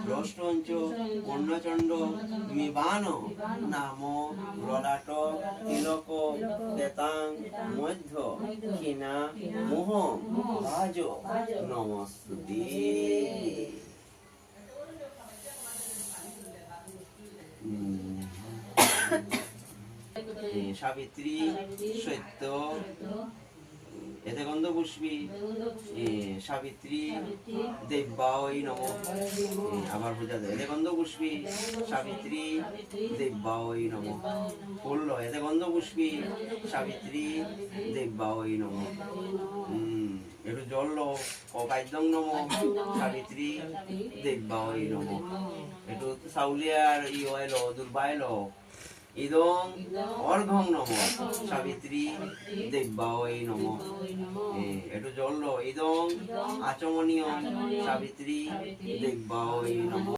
দ্রষ্টঞ্চ অন্নচণ্ড মিবান নাম ললাট তিলক বেতাং মধ্য ক্ষীণা মোহ ভাজ নমস্তুতে। সাবিত্রী সত্য এতে গন্ধ পুষ্পী সাবিত্রী দেব্যায় নমঃ। আবার বোঝা যায় এতে গন্ধ পুষ্পী সাবিত্রী দেব্যায় নমঃ। পড়ল এতে গন্ধ পুষ্পী সাবিত্রী দেব্যায় নমঃ। একটু জল লো অকাদ্যং নমঃ সাবিত্রী দেব্যায় নমঃ। একটু সাউলিয়ার এলো দুর্বা এলো ইদং অর্ঘং নমঃ সাবিত্রী দেব্যায় নমঃ। একটু জল লো ইদং আচমনীয় সাবিত্রী দেব্যায় নমঃ।